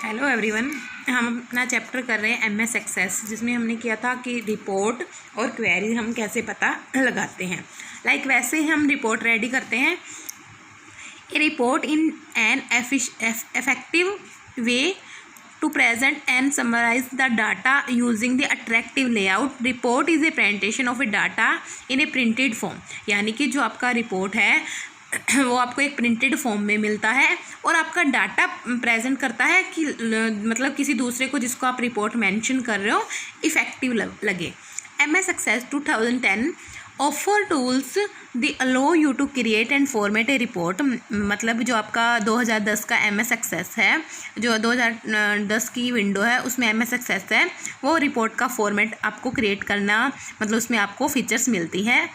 Hello everyone, हम अपना chapter कर रहे हैं एमएस एक्सेस, जिसमें हमने किया था कि रिपोर्ट और क्वेरी हम कैसे पता लगाते हैं। वैसे ही हम रिपोर्ट रेडी करते हैं। A report in an effective way to present and summarize the data using the attractive layout. Report is a presentation of a data in a printed form. यानी कि जो आपका रिपोर्ट है वो आपको एक प्रिंटेड फॉर्म में मिलता है और आपका डाटा प्रेजेंट करता है कि मतलब किसी दूसरे को जिसको आप रिपोर्ट मेंशन कर रहे हो इफ़ेक्टिव लगे। MS Access 2010 offer tools the allow you to create and format a report. मतलब जो आपका 2010 का एमएस एक्सेस है, जो 2010 की विंडो है, उसमें एमएस एक्सेस है, वो रिपोर्ट का फॉर्मेट आपको क्रिएट करना, मतलब उसमें आपको फीचर्स मिलती है।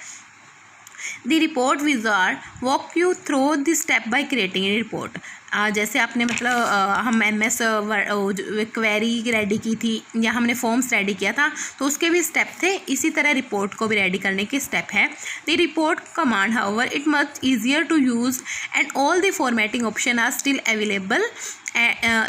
The report wizard walk you through the step by creating a report. जैसे आपने मतलब हम एमएस क्वेरी रेडी की थी या हमने फॉर्म्स रेडी किया था, तो उसके भी स्टेप थे, इसी तरह रिपोर्ट को भी रेडी करने के स्टेप है। The report command however it much easier to use and all the formatting option are still available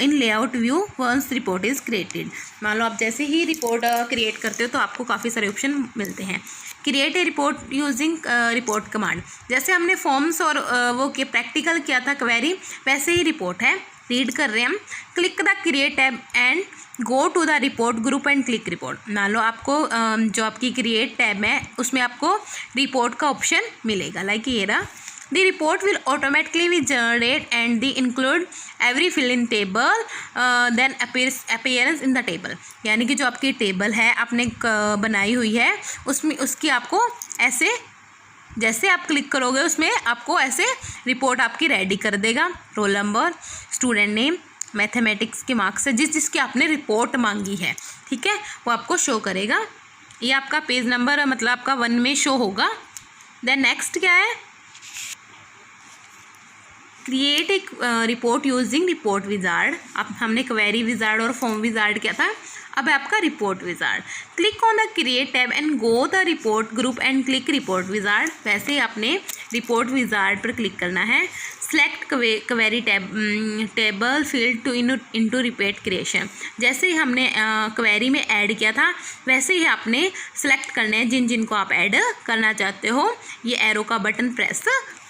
in layout view once report is created. मान लो आप जैसे ही रिपोर्ट क्रिएट करते हो तो आपको काफ़ी सारे ऑप्शन मिलते हैं। Create a report using report command. जैसे हमने फॉर्म्स और वो के प्रैक्टिकल किया था क्वेरी, वैसे ही रिपोर्ट है। रीड कर रहे हैं हम। Click the create tab and go to the report group and click report. मान लो आपको जो आपकी क्रिएट टैब है उसमें आपको रिपोर्ट का ऑप्शन मिलेगा, लाइक ये रहा। The report will automatically be generated and the include every fill in table then appearance in the table। यानी कि जो आपकी टेबल है आपने बनाई हुई है उसमें उसकी आपको ऐसे जैसे आप क्लिक करोगे उसमें आपको ऐसे रिपोर्ट आपकी रेडी कर देगा। Roll number, student name, mathematics के मार्क्स से जिसकी आपने रिपोर्ट मांगी है, ठीक है, वो आपको शो करेगा। ये आपका पेज नंबर मतलब आपका 1 में शो होगा। देन नेक्स्ट क्या है, क्रिएट एक रिपोर्ट यूजिंग रिपोर्ट विजार्ड। अब हमने क्वेरी विजार्ड और फॉर्म विजार्ड किया था, अब है आपका report wizard. Click on the create tab and go the report group and click report wizard. वैसे ही आपने रिपोर्ट विजार्ड पर क्लिक करना है। Select query table field to into report creation. जैसे ही हमने क्वेरी में ऐड किया था वैसे ही आपने सेलेक्ट करने हैं जिन को आप ऐड करना चाहते हो, ये एरो का बटन प्रेस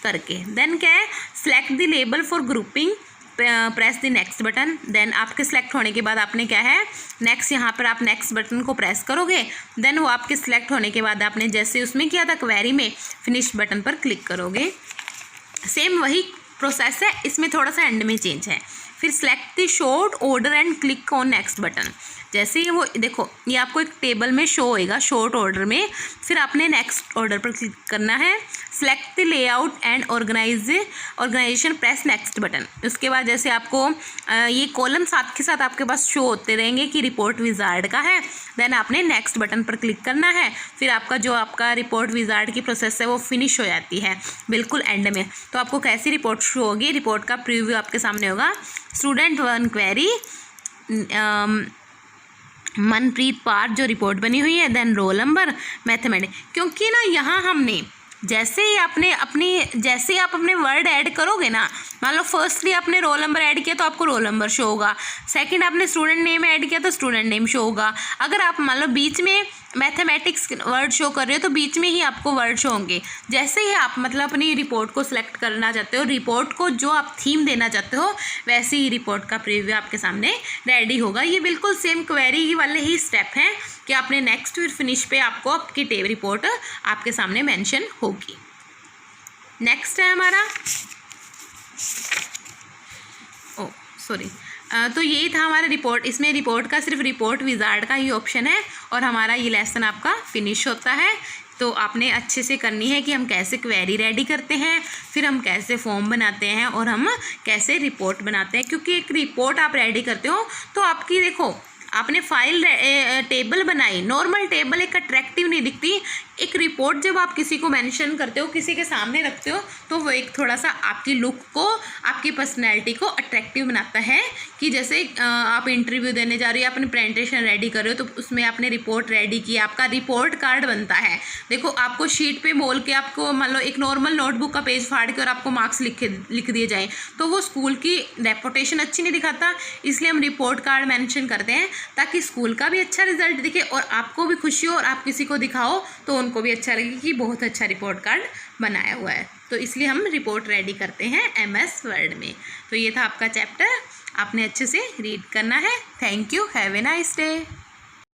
करके। देन क्या है, select the label for grouping, press the next button. Then आपके सेलेक्ट होने के बाद आपने क्या है, नेक्स्ट, यहाँ पर आप नेक्स्ट बटन को प्रेस करोगे। देन वो आपके सेलेक्ट होने के बाद आपने जैसे उसमें किया था क्वेरी में, फिनिश बटन पर क्लिक करोगे। सेम वही प्रोसेस है, इसमें थोड़ा सा एंड में चेंज है। फिर select the short order and click on next button. जैसे ही वो देखो ये आपको एक टेबल में शो होएगा शॉर्ट ऑर्डर में, फिर आपने नेक्स्ट ऑर्डर पर क्लिक करना है। Select the layout and organisation, press next button. उसके बाद जैसे आपको ये कॉलम साथ के साथ आपके पास शो होते रहेंगे कि रिपोर्ट विजार्ड का है। देन आपने नेक्स्ट बटन पर क्लिक करना है। फिर आपका जो आपका रिपोर्ट विजार्ड की प्रोसेस है वो फिनिश हो जाती है बिल्कुल एंड में। तो आपको कैसी रिपोर्ट शो होगी, रिपोर्ट का प्रीव्यू आपके सामने होगा। स्टूडेंट 1 क्वेरी, मनप्रीत पार जो रिपोर्ट बनी हुई है। Then roll number, mathematics. क्योंकि ना यहाँ हमने जैसे ही आप अपने वर्ड ऐड करोगे ना, मान लो फर्स्टली आपने रोल नंबर ऐड किया तो आपको रोल नंबर शो होगा, सेकंड आपने स्टूडेंट नेम ऐड किया तो स्टूडेंट नेम शो होगा। अगर आप मान लो बीच में मैथमेटिक्स वर्ड शो कर रहे हो तो बीच में ही आपको वर्ड शो होंगे। जैसे ही आप मतलब अपनी रिपोर्ट को सिलेक्ट करना चाहते हो, रिपोर्ट को जो आप थीम देना चाहते हो, वैसे ही रिपोर्ट का प्रीव्यू आपके सामने रेडी होगा। ये बिल्कुल सेम क्वेरी वाले ही स्टेप हैं कि आपने नेक्स्ट फिर फिनिश पे आपको आपकी रिपोर्ट आपके सामने मेंशन होगी। नेक्स्ट है हमारा तो यही था हमारा रिपोर्ट। इसमें रिपोर्ट का सिर्फ रिपोर्ट विजार्ड का ही ऑप्शन है और हमारा ये लेसन आपका फिनिश होता है। तो आपने अच्छे से करनी है कि हम कैसे क्वेरी रेडी करते हैं, फिर हम कैसे फॉर्म बनाते हैं और हम कैसे रिपोर्ट बनाते हैं। क्योंकि एक रिपोर्ट आप रेडी करते हो तो आपकी देखो आपने फाइल टेबल बनाई, नॉर्मल टेबल एक अट्रैक्टिव नहीं दिखती। एक रिपोर्ट जब आप किसी को मेंशन करते हो, किसी के सामने रखते हो, तो वो एक थोड़ा सा आपकी लुक को, आपकी पर्सनैलिटी को अट्रैक्टिव बनाता है। कि जैसे आप इंटरव्यू देने जा रहे हो, अपनी प्रेजेंटेशन रेडी कर रहे हो, तो उसमें आपने रिपोर्ट रेडी की, आपका रिपोर्ट कार्ड बनता है। देखो आपको शीट पे बोल के, आपको मान लो एक नॉर्मल नोटबुक का पेज फाड़ के और आपको मार्क्स लिख दिए जाएँ, तो वो स्कूल की रेपुटेशन अच्छी नहीं दिखाता। इसलिए हम रिपोर्ट कार्ड मेंशन करते हैं, ताकि स्कूल का भी अच्छा रिजल्ट दिखे और आपको भी खुशी हो, और आप किसी को दिखाओ तो उनको भी अच्छा लगे कि बहुत अच्छा रिपोर्ट कार्ड बनाया हुआ है। तो इसलिए हम रिपोर्ट रेडी करते हैं MS वर्ड में। तो ये था आपका चैप्टर, आपने अच्छे से रीड करना है। Thank you, have a nice day.